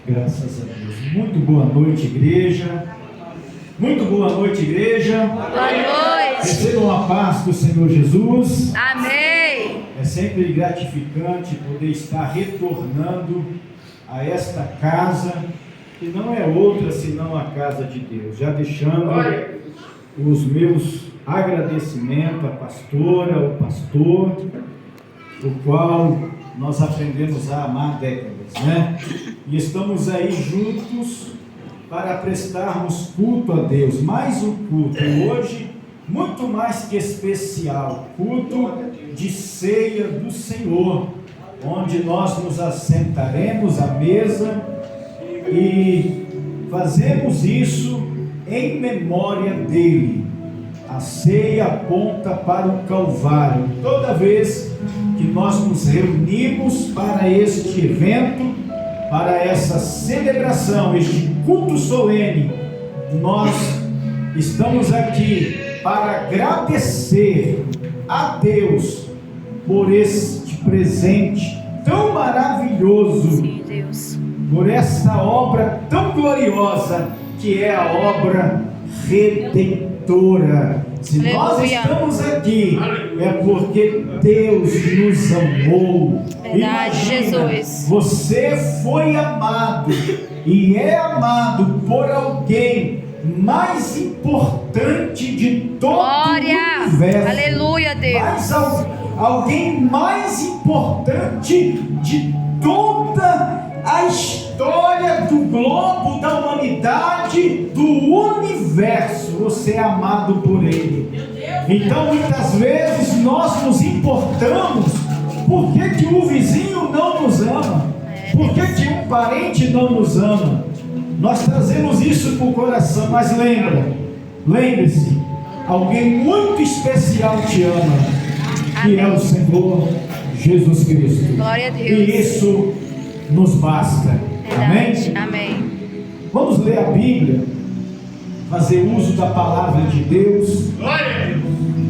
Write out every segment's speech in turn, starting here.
Graças a Deus. Muito boa noite, igreja. Muito boa noite, igreja. Boa noite. Recebam a paz do Senhor Jesus. Amém. É sempre gratificante poder estar retornando a esta casa, que não é outra senão a casa de Deus. Já deixando os meus agradecimentos à pastora, ao pastor, o qual nós aprendemos a amar décadas, né? E estamos aí juntos para prestarmos culto a Deus. Mais um culto hoje, muito mais que especial, culto de ceia do Senhor, onde nós nos assentaremos à mesa e fazemos isso em memória dele. A ceia aponta para o Calvário. Toda vez que nós nos reunimos para este evento, para essa celebração, este culto solene, nós estamos aqui para agradecer a Deus por este presente tão maravilhoso. Sim, Deus. Por essa obra tão gloriosa que é a obra redentora. Se nós estamos aqui, é porque Deus nos amou. Verdade, Imagina, Jesus. você foi amado e é amado por alguém mais importante de todo Glória. o universo. Aleluia, Deus. Mas alguém mais importante de toda a história do globo, da humanidade, do universo. Você é amado por Ele. Então muitas vezes nós nos importamos. Por que o vizinho não nos ama? Por que um parente não nos ama? Nós trazemos isso para o coração. Mas lembre-se, alguém muito especial te ama, que é o Senhor Jesus Cristo. Glória a Deus. E isso nos basta. Verdade. Amém? Amém. Vamos ler a Bíblia, fazer uso da palavra de Deus.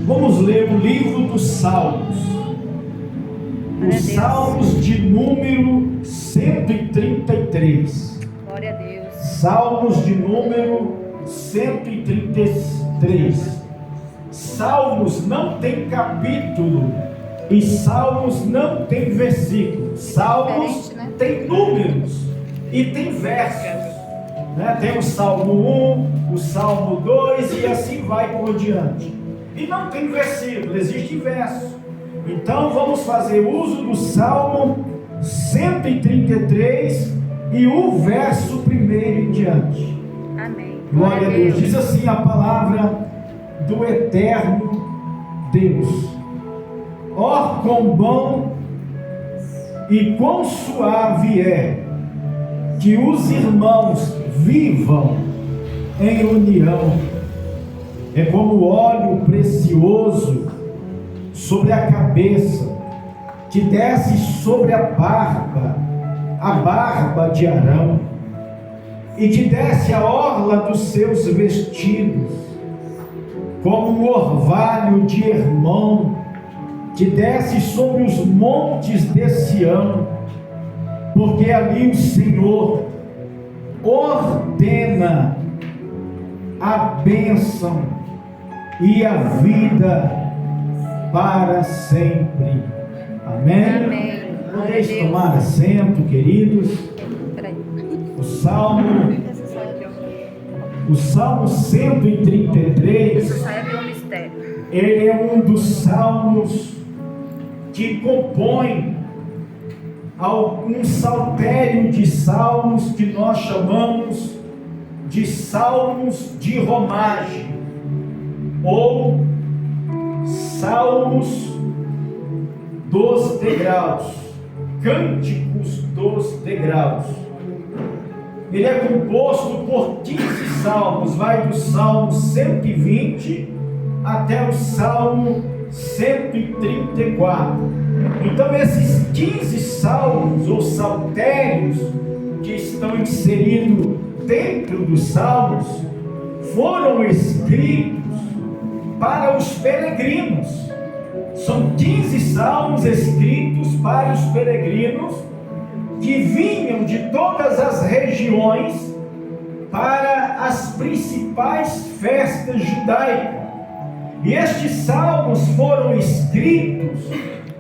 Vamos ler o livro dos Salmos. Os Salmos de número 133. Glória a Deus. Salmos de número 133. Salmos não tem capítulo e Salmos não tem versículo. Salmos Diferente, né? tem números e tem versos, né? Tem o Salmo 1, o Salmo 2 e assim vai por diante. E não tem versículo, existe verso. Então vamos fazer uso do Salmo 133 e o verso primeiro em diante. Amém. Glória a Deus. Diz assim a palavra do eterno Deus: ó, quão bom e quão suave é que os irmãos vivam em união. É como óleo precioso sobre a cabeça, que desce sobre a barba de Arão, e que desce a orla dos seus vestidos, como um orvalho de Hermon, que desce sobre os montes de Sião, porque ali o Senhor ordena a bênção e a vida para sempre. Amém? Amém. Podeis tomar assento, queridos. Peraí. O Salmo 133, Isso sai é um mistério. ele é um dos salmos que compõe um saltério de salmos que nós chamamos de salmos de romagem, ou salmos dos degraus, cânticos dos degraus. Ele é composto por 15 salmos, vai do Salmo 120 até o Salmo 134. Então esses 15 salmos ou saltérios que estão inseridos dentro dos salmos foram escritos para os peregrinos. São 15 salmos escritos para os peregrinos que vinham de todas as regiões regiões para as principais festas judaicas. E estes salmos foram escritos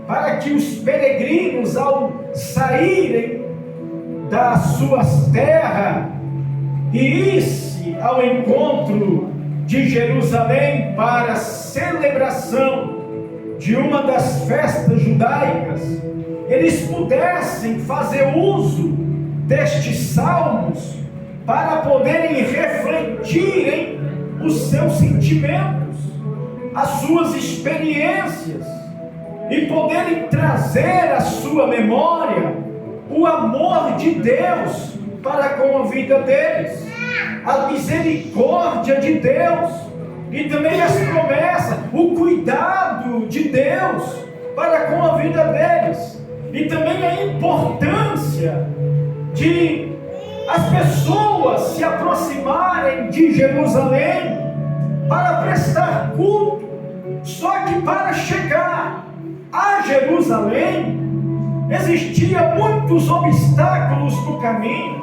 para que os peregrinos, ao saírem das suas terras e irem ao encontro de Jerusalém para a celebração de uma das festas judaicas, eles pudessem fazer uso destes salmos para poderem refletirem os seus sentimentos, as suas experiências, e poderem trazer à sua memória o amor de Deus para com a vida deles, a misericórdia de Deus e também as promessas, o cuidado de Deus para com a vida deles, e também a importância de as pessoas se aproximarem de Jerusalém para prestar culto. Só que para chegar a Jerusalém existia muitos obstáculos no caminho.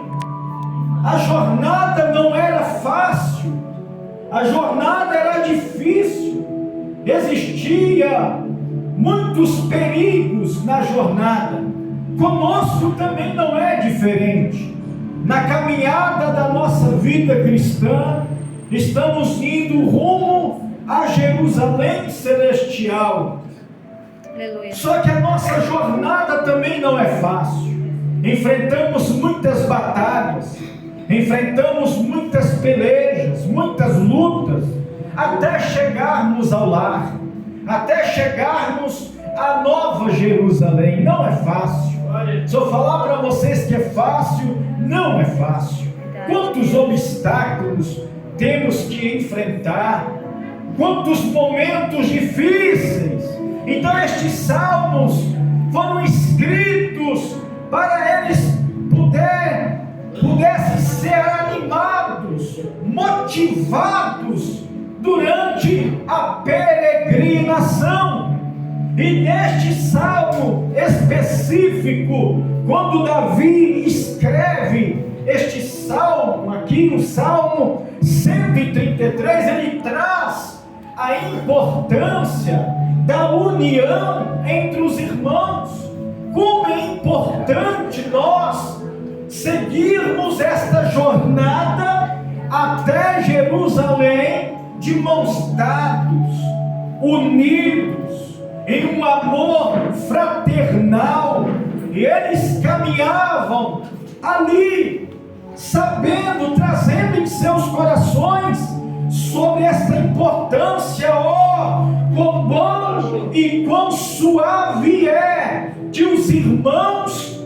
A jornada não era fácil, a jornada era difícil, existia muitos perigos na jornada. Conosco também não é diferente. Na caminhada da nossa vida cristã, estamos indo rumo a Jerusalém celestial. Aleluia. Só que a nossa jornada também não é fácil. Enfrentamos muitas batalhas, enfrentamos muitas pelejas, muitas lutas, até chegarmos ao lar, até chegarmos à Nova Jerusalém. Não é fácil. Se eu falar para vocês que é fácil, não é fácil. Quantos obstáculos temos que enfrentar, quantos momentos difíceis. Então estes salmos foram escritos para eles pudessem ser animados, motivados durante a peregrinação. E neste salmo específico, quando Davi escreve este salmo aqui, o Salmo 133, ele traz a importância da união entre os irmãos. Como é importante nós seguirmos esta jornada até Jerusalém de mãos dadas, unidos em um amor fraternal. E eles caminhavam ali, sabendo, trazendo em seus corações sobre esta importância. Quão bom e quão suave é que os irmãos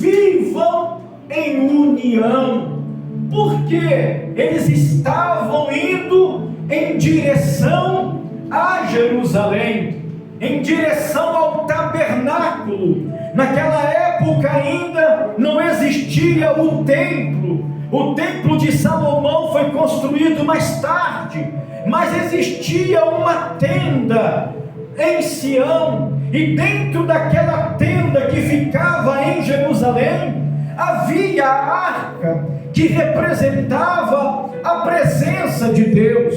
vivam em união, porque eles estavam indo em direção a Jerusalém, em direção ao tabernáculo. Naquela época ainda não existia o templo. O templo de Salomão foi construído mais tarde, mas existia uma tenda em Sião, e dentro daquela tenda que ficava em Jerusalém havia a arca, que representava a presença de Deus,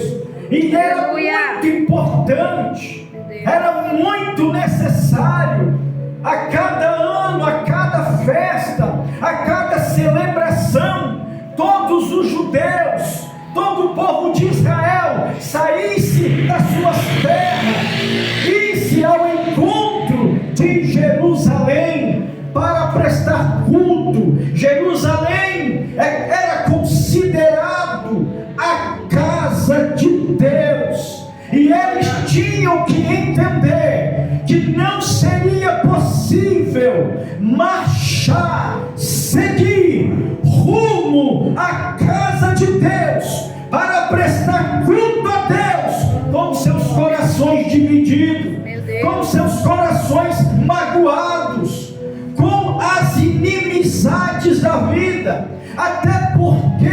e era muito importante, era muito necessário. A cada ano, a cada festa, a cada celebração, todos os judeus, todo o povo de Israel saísse das suas terras, isse ao encontro de Jerusalém para prestar culto. Jerusalém era considerado a casa de Deus, e eles tinham que entender que não seria possível marchar, seguir rumo à casa de Deus para prestar culto a Deus com seus corações divididos, com seus corações magoados, com as inimizades da vida. Até porque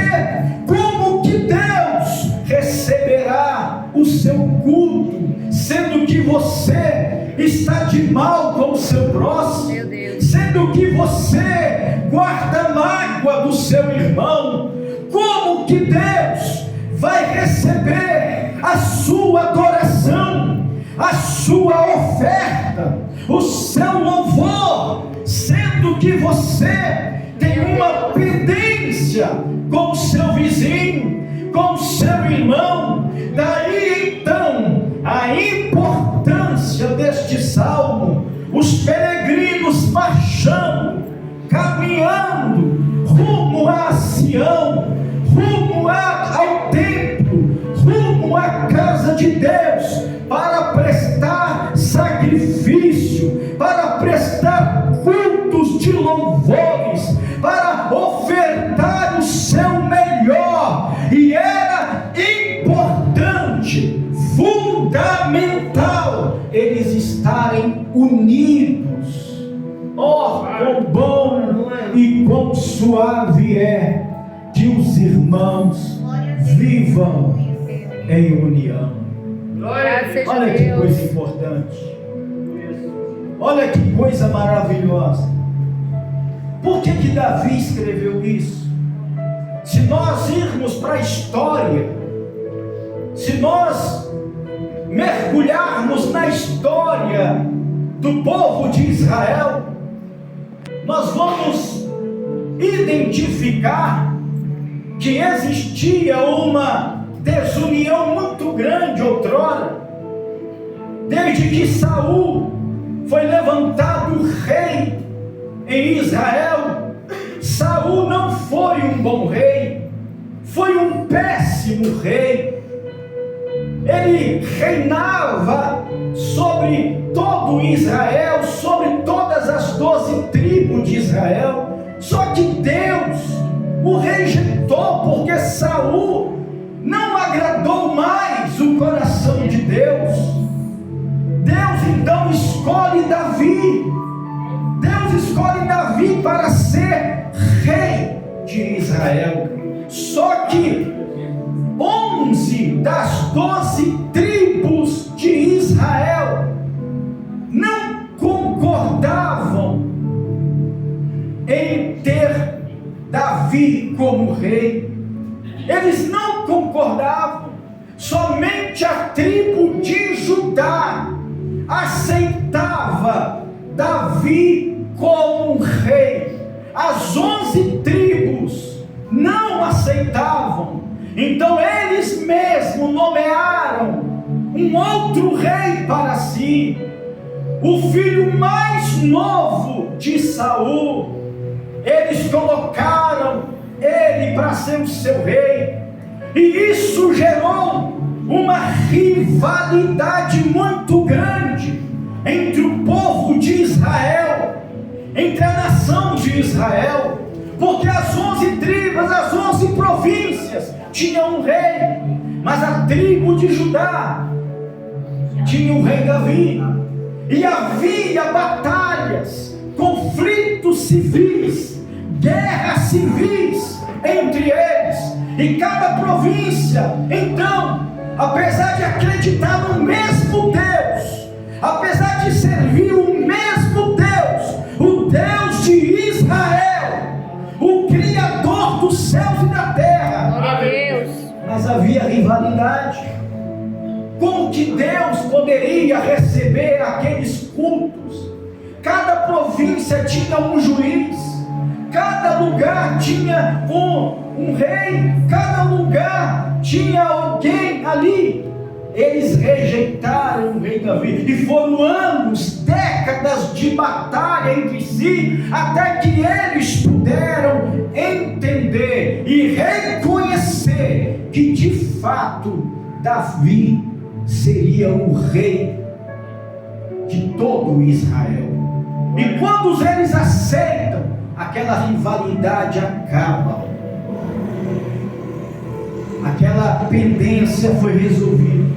como que Deus receberá o seu culto, sendo que você está de mal com o seu próximo, sendo que você guarda mágoa mágoa do seu irmão, como que Deus vai receber a sua adoração, a sua oferta, o seu louvor, sendo que você tem uma pendência com o seu vizinho, com o seu irmão? Daí então a importância deste salmo, os peregrinos marchando, caminhando rumo a Sião, rumo ao templo, rumo à casa de Deus, para prestar sacrifício, para prestar cultos de louvores, para ofertar o seu melhor. E era importante, fundamental, eles estarem unidos. Oh, quão bom e quão suave é que os irmãos vivam em união. Olha que coisa importante, olha que coisa maravilhosa. Por que Davi escreveu isso? Se nós irmos para a história, se nós mergulharmos na história do povo de Israel, nós vamos identificar que existia uma desunião muito grande outrora, desde que Saul foi levantado rei em Israel. Saul não foi um bom rei, foi um péssimo rei. Ele reinava sobre todo Israel, sobre todas as 12 tribos de Israel. Só que Deus o rejeitou, porque Saul não agradou mais o coração de Deus. Deus então escolhe Davi. Deus escolhe Davi para ser rei de Israel. Só que 11 das 12 tribos de Israel não concordavam em ter Davi como rei. Eles não concordavam. Somente a tribo de Judá aceitava Davi como rei. As 11 tribos não aceitavam. Então eles mesmos nomearam um outro rei para si, o filho mais novo de Saul. Eles colocaram ele para ser o seu rei, e isso gerou uma rivalidade muito grande entre o povo de Israel, entre a nação de Israel, porque as 11 tribos, as 11 províncias tinham um rei, mas a tribo de Judá tinha o rei Davi, e havia batalhas, conflitos civis, guerras civis entre eles, e cada província, então, apesar de acreditar no mesmo Deus, apesar de servir o mesmo Deus, o Deus de Israel, o Criador dos céus e da terra, glória a Deus, mas havia rivalidade. Como que Deus poderia receber aqueles cultos? Cada província tinha um juiz, cada lugar tinha um rei, cada lugar tinha alguém ali. Eles rejeitaram o rei Davi, e foram anos, décadas de batalha entre si, até que eles puderam entender e reconhecer que de fato Davi seria o rei de todo Israel. E quando eles aceitam, aquela rivalidade acaba, aquela pendência foi resolvida.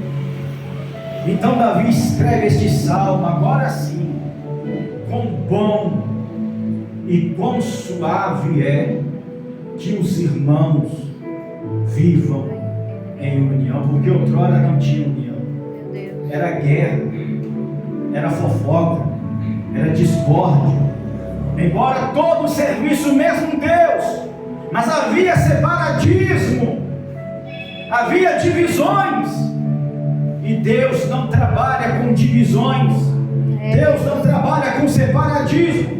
Então Davi escreve este salmo, agora sim, quão bom e quão suave é que os irmãos vivam em união, porque outrora não tinha união, era guerra, era fofoca, era discórdia. Embora todos servissem o mesmo Deus, havia separadismo, havia divisões, e Deus não trabalha com divisões, Deus não trabalha com separadismo.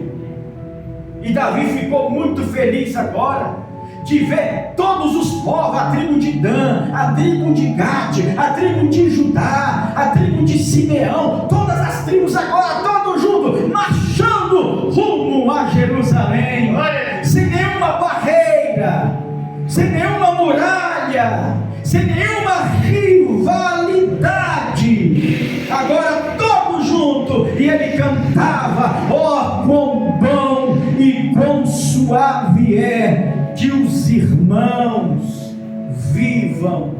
E Davi ficou muito feliz agora de ver todos os povos, a tribo de Dan, a tribo de Gade, a tribo de Judá, a tribo de Simeão, todas as tribos agora, todos juntos, marchando rumo a Jerusalém, sem nenhuma barreira, sem nenhuma muralha, sem nenhuma rivalidade, agora todos juntos, e ele cantava: ó, quão bom e quão suave é que os irmãos vivam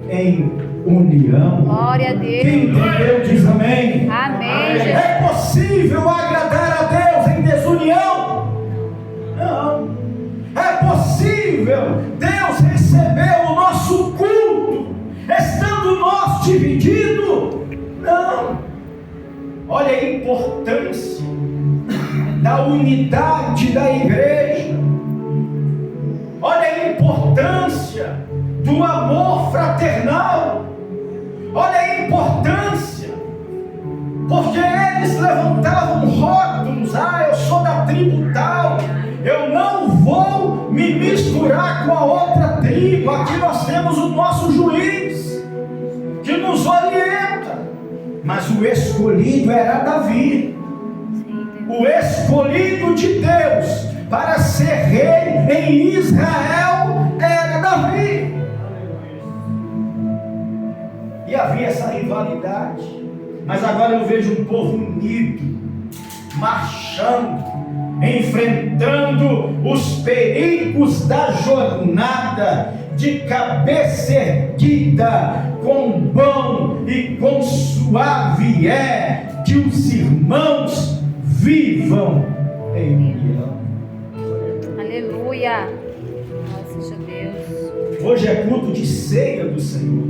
em união. Glória a Deus. Quem entendeu diz amém. Amém, Jesus. É possível agradar a Deus em desunião? Não. É possível Deus receber o nosso culto estando nós divididos? Não. Olha a importância da unidade da igreja. Olha a importância do amor fraternal. Olha a importância, porque eles levantavam rótulos: ah, eu sou da tribo tal, eu não vou me misturar com a outra tribo. Aqui nós temos o nosso juiz que nos orienta. Mas o escolhido era Davi, o escolhido de Deus para ser rei em Israel era Davi. E havia essa rivalidade, mas agora eu vejo um povo unido, marchando, enfrentando os perigos da jornada, de cabeça erguida, quão bom e quão suave é que os irmãos vivam em união. Aleluia. Nossa, Deus. Hoje é culto de ceia do Senhor.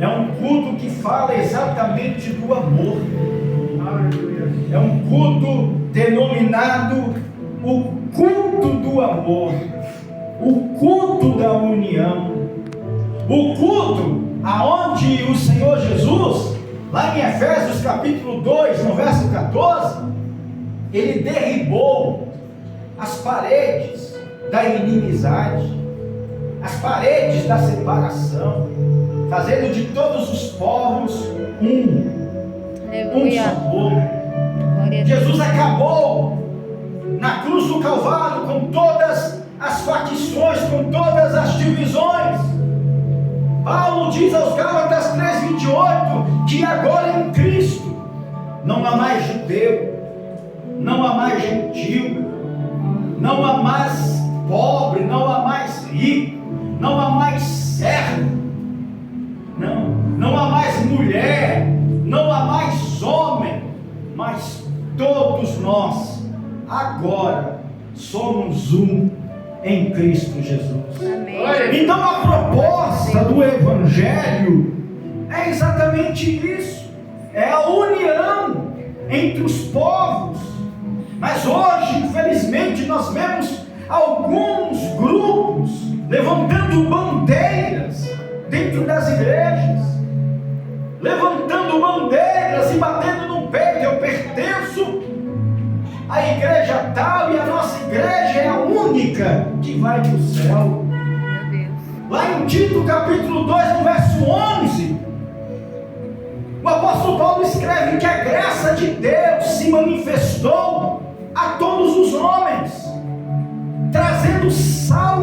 É um culto que fala exatamente do amor. É um culto denominado o culto do amor, o culto da união, o culto aonde o Senhor Jesus, lá em Efésios capítulo 2, no verso 14, ele derribou as paredes da inimizade, as paredes da separação, fazendo de todos os povos um só povo. Jesus acabou na cruz do Calvário com todas as facções, com todas as divisões. Paulo diz aos Gálatas 3:28 que agora em Cristo não há mais judeu, não há mais gentil, não há mais pobre, não há mais rico, não há mais servo, não há mais mulher, não há mais homem, mas todos nós agora somos um em Cristo Jesus. Amém. Então a proposta do Evangelho é exatamente isso, é a união entre os povos. Mas hoje, infelizmente, nós vemos alguns grupos levantando bandeiras dentro das igrejas, levantando bandeiras e batendo no peito: eu pertenço à igreja tal e a nossa igreja é a única que vai para o céu. Meu Deus. Lá em Tito capítulo 2, no verso 11, o apóstolo Paulo escreve que a graça de Deus se manifestou a todos os homens, trazendo salvação.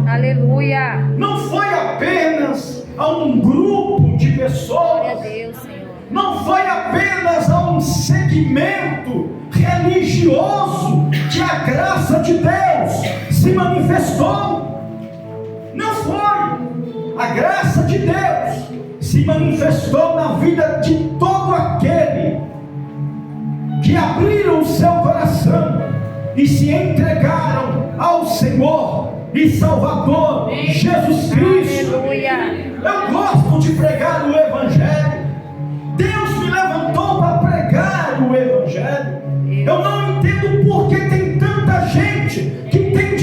Aleluia. Não foi apenas a um grupo de Glória a pessoas, Deus, Senhor. não foi apenas a um segmento religioso que a graça de Deus se manifestou. Não foi. A graça de Deus se manifestou na vida de todo aquele que abriram o seu coração e se entregaram ao Senhor e Salvador Jesus Cristo. Aleluia. Eu gosto de pregar o Evangelho. Deus me levantou para pregar o Evangelho. Eu não entendo por que tem tanta gente que tem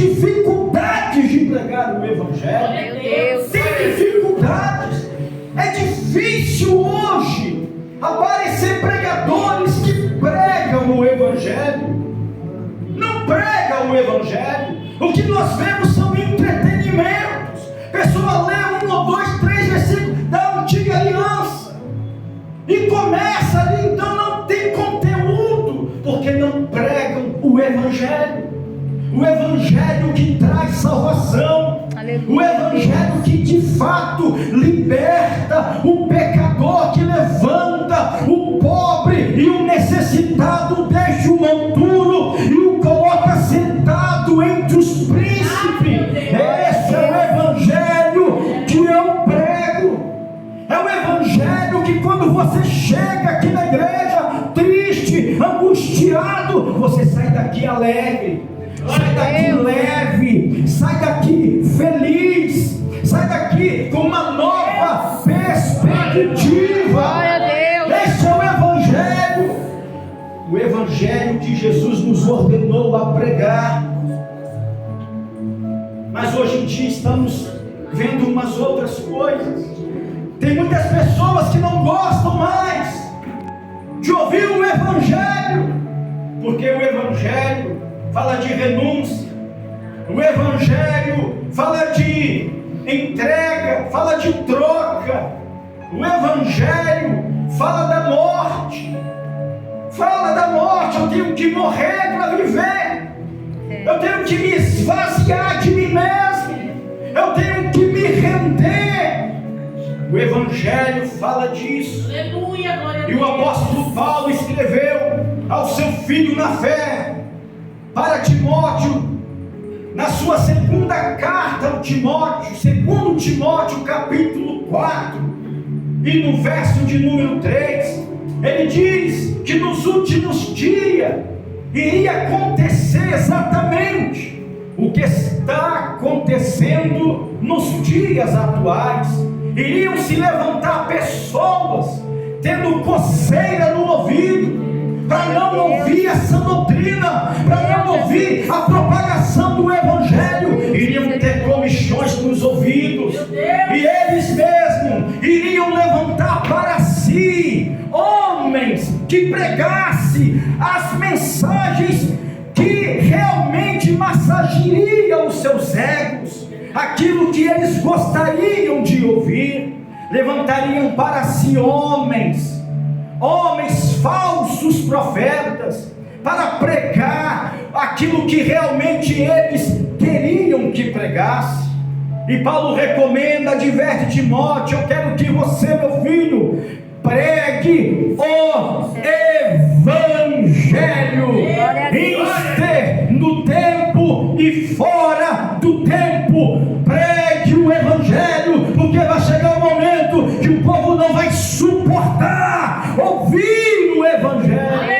o Evangelho. O que nós vemos são entretenimentos. Pessoa lê 1 ou 2, 3 versículos da antiga aliança e começa ali, então não tem conteúdo, porque não pregam o Evangelho. O Evangelho que traz salvação. Aleluia. O Evangelho que de fato liberta o pecador, que levanta o pobre e o necessitado, deixa o monturo e o coloca sentado entre os príncipes. Esse é o Evangelho que eu prego. É o Evangelho que quando você chega aqui na igreja triste, angustiado, você sai daqui alegre, sai daqui leve, sai daqui feliz, sai daqui com uma nova perspectiva. Esse é o Evangelho que Jesus nos ordenou a pregar. Mas hoje em dia estamos vendo umas outras coisas. Tem muitas pessoas que não gostam mais de ouvir o Evangelho, porque o Evangelho fala de renúncia, o Evangelho fala de entrega, fala de troca, o Evangelho fala da morte, eu tenho que morrer para viver, eu tenho que me esvaziar de mim mesmo, eu tenho que me render. O Evangelho fala disso. Aleluia, glória a Deus. E o apóstolo Paulo escreveu ao seu filho na fé, para Timóteo, na sua segunda carta ao Timóteo, 2 Timóteo capítulo 4, e no verso de número 3, ele diz que nos últimos dias iria acontecer exatamente o que está acontecendo nos dias atuais. Iriam se levantar pessoas tendo coceira no ouvido, para não ouvir essa doutrina, para não ouvir a propagação do Evangelho. Iriam ter comichões nos ouvidos, e eles mesmos iriam levantar para si homens que pregassem as mensagens que realmente massageariam os seus egos, aquilo que eles gostariam de ouvir. Levantariam para si homens falsos profetas, para pregar aquilo que realmente eles queriam que pregasse. E Paulo recomenda, adverte Timóteo: eu quero que você, meu filho, pregue o Evangelho, inste no tempo e fora do tempo. Pregue o Evangelho, porque vai chegar um momento que o povo não vai suportar ouvir o Evangelho.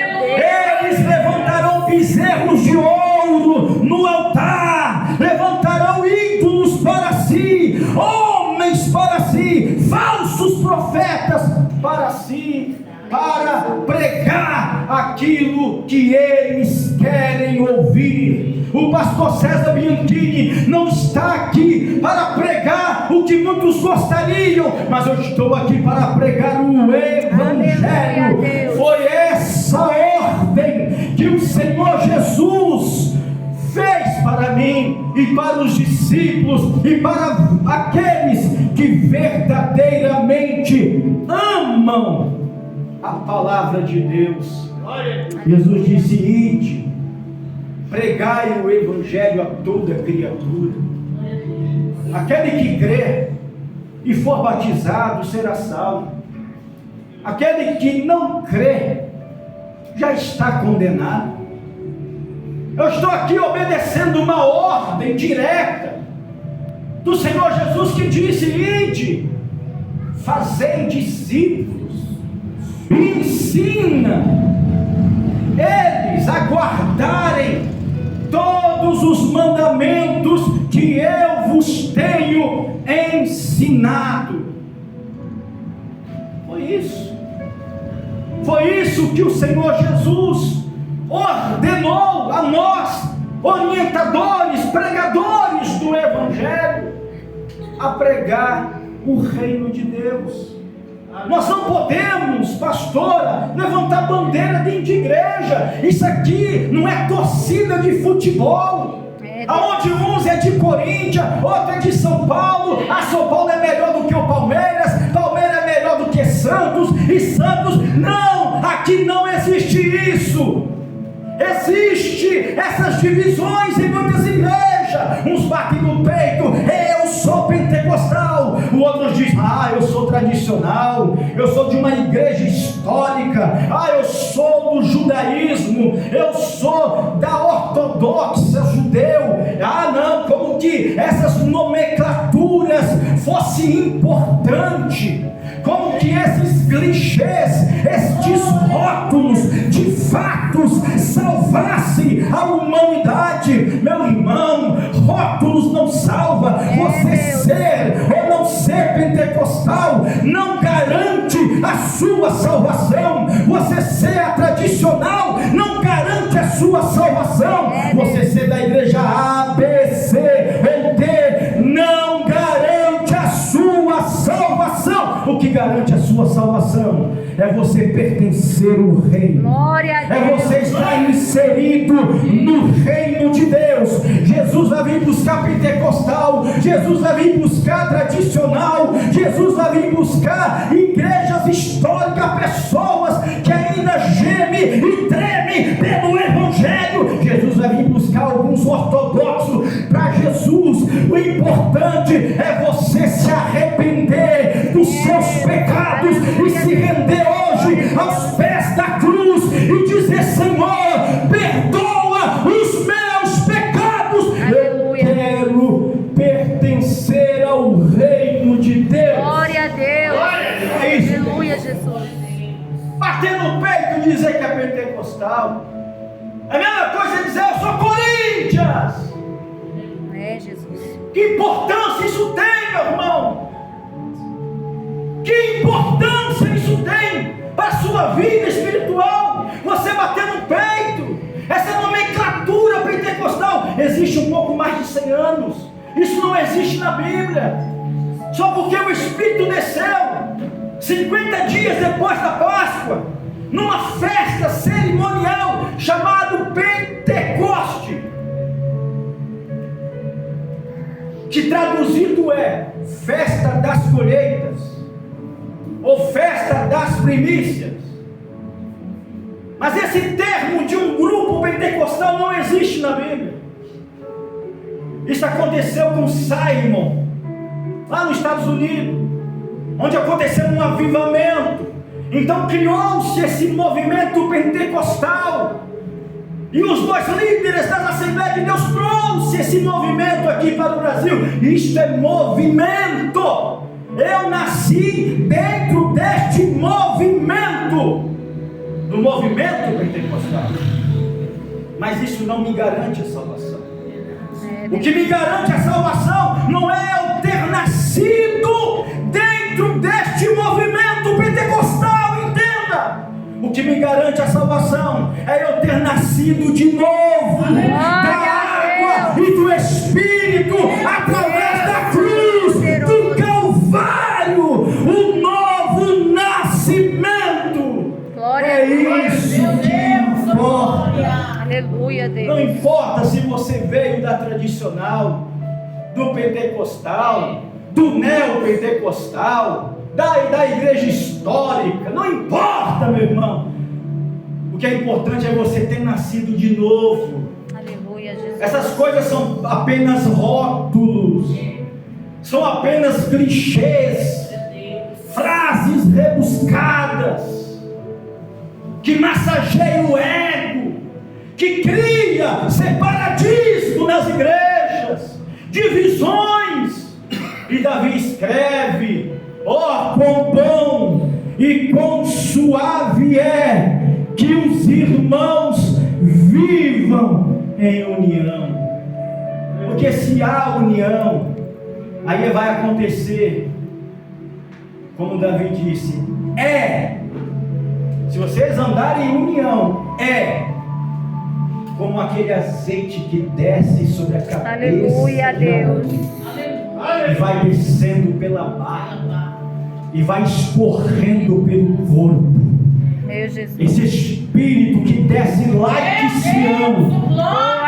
Eles levantarão bezerros de ouro no altar, levantarão ídolos para si, homens para si, falsos profetas para si, para pregar aquilo que eles querem ouvir. O pastor César Bianchini não está aqui para pregar o que muitos gostariam, mas eu estou aqui para pregar o Evangelho. Foi essa ordem que o Senhor Jesus fez para mim e para os discípulos e para aqueles que verdadeiramente amam a palavra de Deus. Jesus disse: ide, pregai o Evangelho a toda criatura. Aquele que crer e for batizado será salvo. Aquele que não crê já está condenado. Eu estou aqui obedecendo uma ordem direta do Senhor Jesus, que disse: ide, fazei discípulos, e ensina eles a guardarem todos os mandamentos que eu vos tenho ensinado. Foi isso que o Senhor Jesus ordenou a nós, orientadores, pregadores do Evangelho, a pregar o reino de Deus. Nós não podemos, pastora, levantar bandeira dentro de igreja. Isso aqui não é torcida de futebol, aonde uns é de Corinthians, outro é de São Paulo. A São Paulo é melhor do que o Palmeiras, Palmeiras é melhor do que Santos, e Santos, não, aqui não existe isso. Existe essas divisões em muitas igrejas. Uns batem no peito, eu sou pentecostal. O outro diz, eu sou tradicional, eu sou de uma igreja histórica, eu sou do judaísmo, eu sou da ortodoxa judeu. Não, como que essas nomenclaturas fossem importantes, como que esses clichês, estes rótulos de fatos salvassem a humanidade. Meu irmão, rótulos não salva. Você ser ou não ser pentecostal não garante a sua salvação. Você ser a tradicional não garante a sua salvação. Você ser da igreja A, B, C ou D não garante a sua salvação. O que garante a sua salvação é você pertencer ao reino. Glória a Deus. É você estar inserido no reino de Deus. Jesus vai vir buscar pentecostal, Jesus vai vir buscar tradicional, Jesus vai vir buscar igrejas históricas, pessoas que ainda gemem e tremem pelo evangelho. Jesus vai vir buscar alguns ortodoxos para Jesus. O importante é você se arrepender dos seus pecados e se render hoje aos pés da cruz e dizer: Senhor, perdoa os meus pecados. Aleluia. Eu quero pertencer ao reino de Deus. Glória a Deus. É isso. Aleluia, Jesus. Bater no peito e dizer que é pentecostal. A mesma coisa é dizer: eu sou Corinthians. Jesus. Que importância isso tem, meu irmão? Que importância isso tem para a sua vida espiritual? Você bater no peito. Essa nomenclatura pentecostal existe um pouco mais de 100 anos. Isso não existe na Bíblia. Só porque o Espírito desceu 50 dias depois da Páscoa, numa festa cerimonial chamada Pentecoste, que traduzido é festa das colheitas ou festa das primícias. Mas esse termo de um grupo pentecostal não existe na Bíblia. Isso aconteceu com Simon, lá nos Estados Unidos, onde aconteceu um avivamento. Então criou-se esse movimento pentecostal, e os dois líderes das Assembleias de Deus trouxe esse movimento aqui para o Brasil. Isto é movimento. Eu nasci dentro deste movimento, do movimento pentecostal. Mas isso não me garante a salvação. O que me garante a salvação não é eu ter nascido dentro deste movimento pentecostal, entenda. O que me garante a salvação é eu ter nascido de novo, da água e do Espírito, através da cruz do Calvário, o novo nascimento. É isso que importa. Aleluia, Deus. Não importa se você veio da tradicional, do pentecostal, do neopentecostal, da igreja histórica, não importa, meu irmão. O que é importante é você ter nascido de novo. Aleluia, Jesus. Essas coisas são apenas rótulos, são apenas clichês, frases rebuscadas, que massageiam o ego, que cria separatismo nas igrejas, divisões. E Davi escreve: ó, quão bom e quão suave é que os irmãos vivam em união. Porque se há união, aí vai acontecer, como Davi disse, se vocês andarem em união, como aquele azeite que desce sobre a cabeça. Aleluia, Deus. E vai descendo pela barba, e vai escorrendo pelo corpo. Meu Jesus. Esse espírito que desce lá de Sião,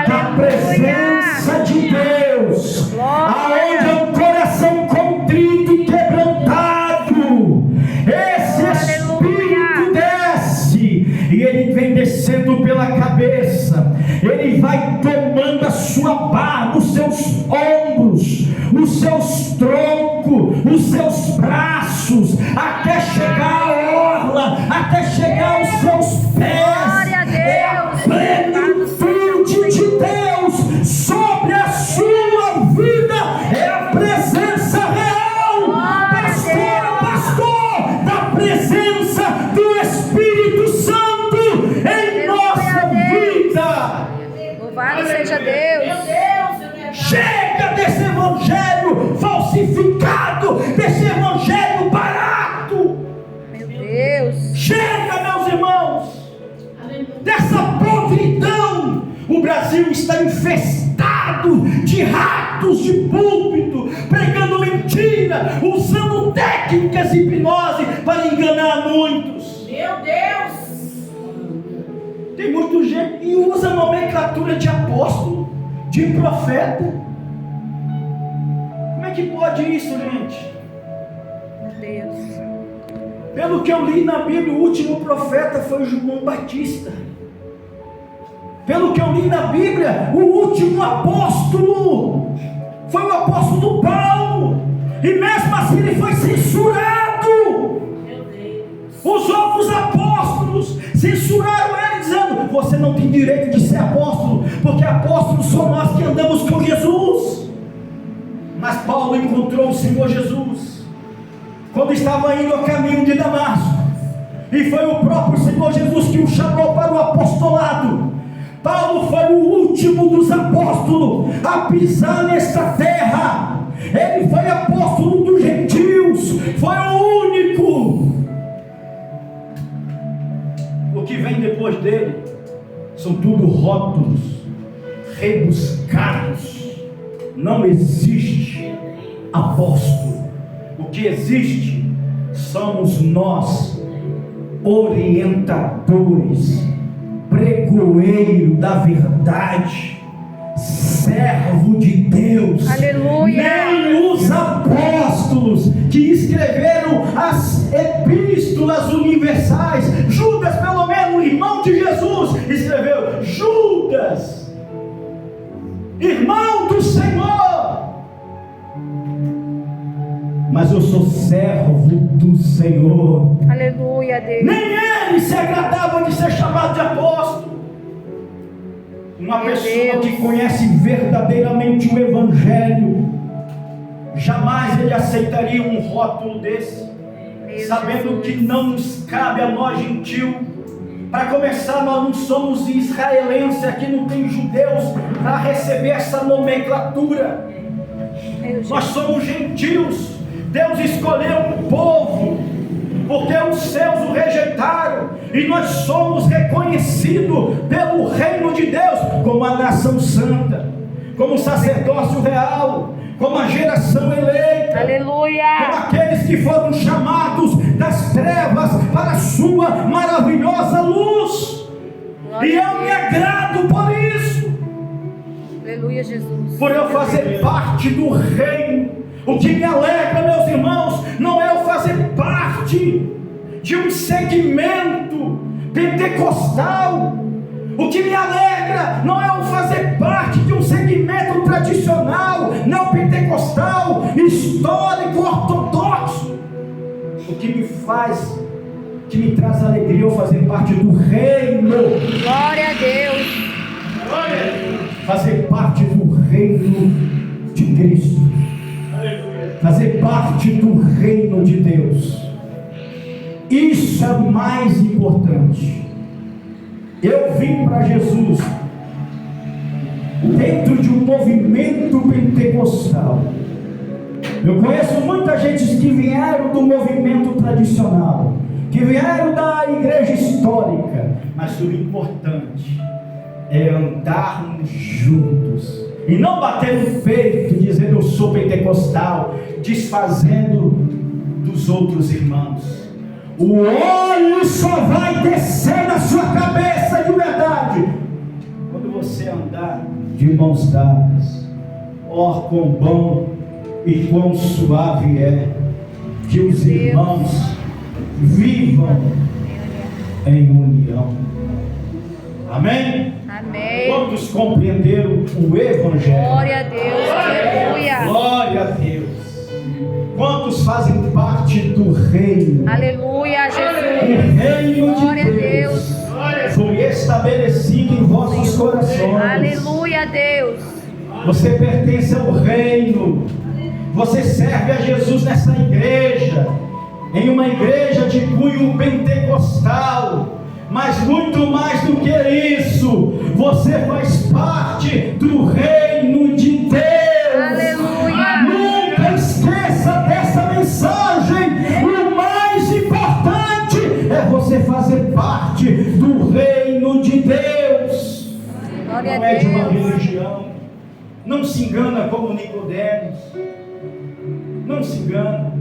da presença de Deus, aonde é um coração contrito e quebrantado, esse espírito desce e ele vem descendo pela cabeça, ele vai tomando a sua barra, os seus ombros, os seus troncos, os seus braços, até chegar à orla, até chegar aos seus pés. Glória a Deus. É a plenitude de Deus sobre a sua vida, é a presença real, pastor, da presença do Espírito Santo em nossa vida. Louvado seja Deus. Chega desse evangelho falsificado, desse evangelho barato. Meu Deus. Chega, meus irmãos, dessa podridão. O Brasil está infestado de ratos de púlpito, pregando mentira, usando técnicas de hipnose para enganar muitos. Meu Deus! Tem muito gente e usa nomenclatura de apóstolo, de profeta. Como é que pode isso, gente? Meu Deus. Pelo que eu li na Bíblia, o último profeta foi João Batista. Pelo que eu li na Bíblia, o último apóstolo foi o apóstolo Paulo. E mesmo assim ele foi censurado. Meu Deus! Os outros apóstolos censuraram ele, dizendo: você não tem direito de ser apóstolo, porque apóstolos são nós que andamos com Jesus. Mas Paulo encontrou o Senhor Jesus quando estava indo a caminho de Damasco, e foi o próprio Senhor Jesus que o chamou para o apostolado. Paulo foi o último dos apóstolos a pisar nesta terra. Ele foi apóstolo dos gentios, foi o único. O que vem depois dele são tudo rótulos rebuscados. Não existe apóstolo. O que existe somos nós, orientadores, pregoeiro da verdade, servo de Deus. Aleluia. Nem os apóstolos que escreveram as epístolas universais, Judas, pelo menos irmão de Jesus, escreveu: Judas, irmão do Senhor. Mas eu sou servo do Senhor. Aleluia, Deus. Nem ele se agradava de ser chamado de apóstolo. Uma pessoa que conhece verdadeiramente o Evangelho, jamais ele aceitaria um rótulo desse, sabendo que não nos cabe a nós gentios. Para começar, nós não somos israelenses, aqui não tem judeus para receber essa nomenclatura. Nós somos gentios. Deus escolheu um povo, porque os seus o rejeitaram, e nós somos reconhecidos pelo reino de Deus como a nação santa, como o sacerdócio real, como a geração eleita. Aleluia. Como aqueles que foram chamados das trevas para a sua maravilhosa luz. E eu me agrado por isso. Aleluia, Jesus. Por eu fazer parte do reino. O que me alegra, meus irmãos, não é eu fazer parte de um segmento pentecostal. O que me alegra não é eu fazer parte de um segmento tradicional, neopentecostal, histórico, ortodoxo. O que me faz, que me traz alegria, é eu fazer parte do reino. Glória a Deus. Fazer parte do reino de Cristo. Fazer parte do reino de Deus. Isso é o mais importante. Eu vim para Jesus dentro de um movimento pentecostal. Eu conheço muita gente que vieram do movimento tradicional, que vieram da igreja histórica, mas o importante é andarmos juntos e não bater no peito dizendo eu sou pentecostal, desfazendo dos outros irmãos. O óleo só vai descer na sua cabeça de verdade quando você andar de mãos dadas. Ó, quão bom e quão suave é que os irmãos vivam em união. Amém? Amém. Quantos compreenderam o Evangelho? Glória a Deus. Aleluia. Glória a Deus. Quantos fazem parte do reino? Aleluia, O Jesus. reino Glória a de Deus. Deus foi estabelecido em vossos corações. Aleluia, Deus. Você pertence ao reino. Você serve a Jesus nessa igreja, em uma igreja de cunho pentecostal. Mas muito mais do que isso, você faz parte do reino de Deus. Aleluia. Nunca esqueça dessa mensagem. O mais importante é você fazer parte do reino de Deus. Glória Não a é de uma Deus. religião. Não se engana como Nicodemos. Não se engana.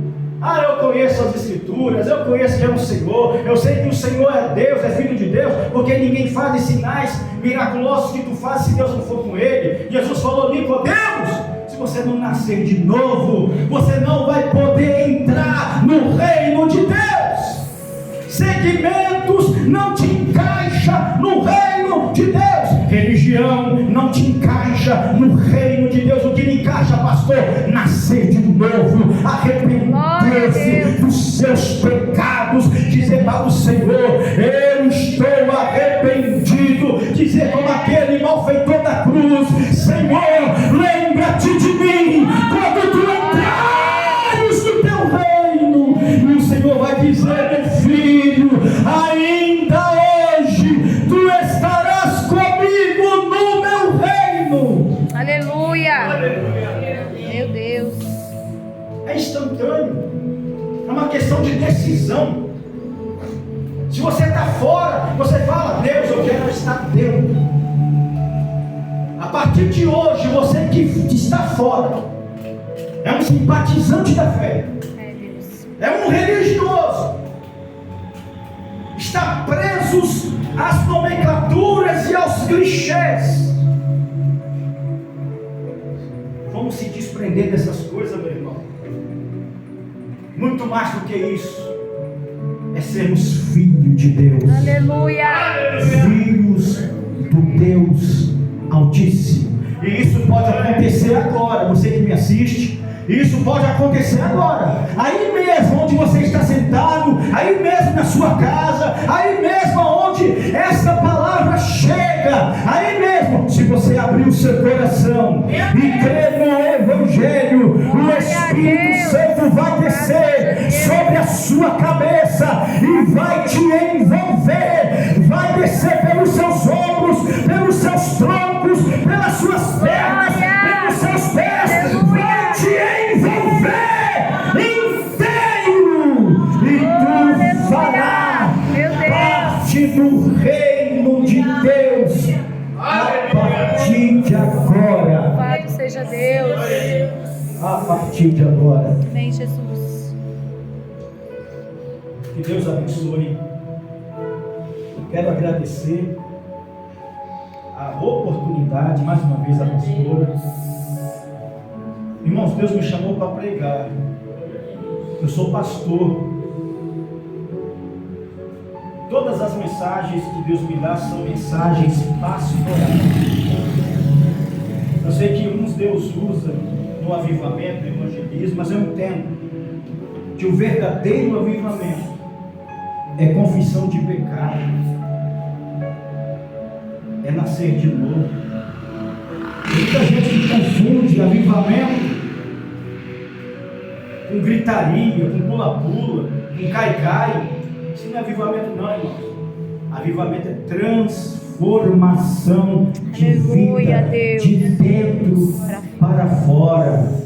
Eu conheço as escrituras, eu conheço que é o Senhor, eu sei que o Senhor é Deus, é Filho de Deus, porque ninguém faz os sinais miraculosos que tu fazes se Deus não for com ele. Jesus falou: Nicodemos, se você não nascer de novo, você não vai poder entrar no reino de Deus. Segmentos não te encaixa no reino de Deus. Religião não te encaixa no reino de Deus. O que me encaixa, pastor? Nascer de novo, arrepender-se dos seus pecados, dizer para o Senhor: eu estou arrependido. Dizer como aquele malfeitor da cruz: Senhor, lembra-te de mim quando tu entrares no teu reino. E o Senhor vai dizer: meu filho, ainda hoje tu estarás comigo no meu reino. Aleluia. Meu Deus. É instantâneo, é uma questão de decisão. Se você está fora, você fala: Deus, eu quero estar dentro. A partir de hoje, você que está fora é um simpatizante da fé, É, Deus. é um religioso, está presos às nomenclaturas e aos clichês. Vamos se desprender dessas coisas, meu irmão. Muito mais do que isso, é sermos filhos de Deus. Aleluia. Filhos do Deus Altíssimo. E isso pode acontecer agora. Você que me assiste, isso pode acontecer agora, aí mesmo onde você está sentado, aí mesmo na sua casa, aí mesmo onde essa palavra chega, aí mesmo, se você abrir o seu coração e crer no Evangelho, o Espírito Santo vai descer sobre a sua cabeça e vai te envolver, vai descer pelos seus ombros, pelos seus troncos, pelas suas pernas, pelos seus pés, vai te envolver inteiro, e tu farás parte do reino de Deus a partir de agora. Louvado seja Deus. A partir de agora. Amém, Jesus. Que Deus abençoe. Quero agradecer a oportunidade, mais uma vez, a pastora. Irmãos, Deus me chamou para pregar. Eu sou pastor. Todas as mensagens que Deus me dá são mensagens pastorais. Eu sei que uns Deus usa no avivamento, no evangelismo, mas eu entendo que o verdadeiro avivamento é confissão de pecado, é nascer de novo. Muita gente que confunde avivamento com gritaria, com pula-pula, com cai-cai. Isso não é avivamento não, irmão. Avivamento é transformação de Aleluia, vida, Deus. de dentro para fora.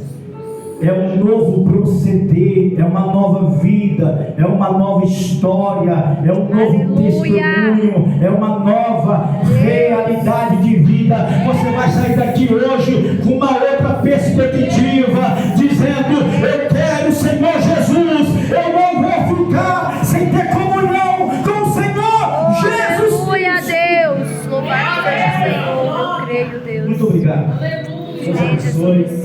É um novo proceder, é uma nova vida, é uma nova história, é um novo testemunho, é uma nova realidade de vida. Você vai sair daqui hoje com uma outra perspectiva, dizendo: eu quero, Senhor Jesus, Creio, Deus. Muito obrigado. Aleluia. Deus abençoe.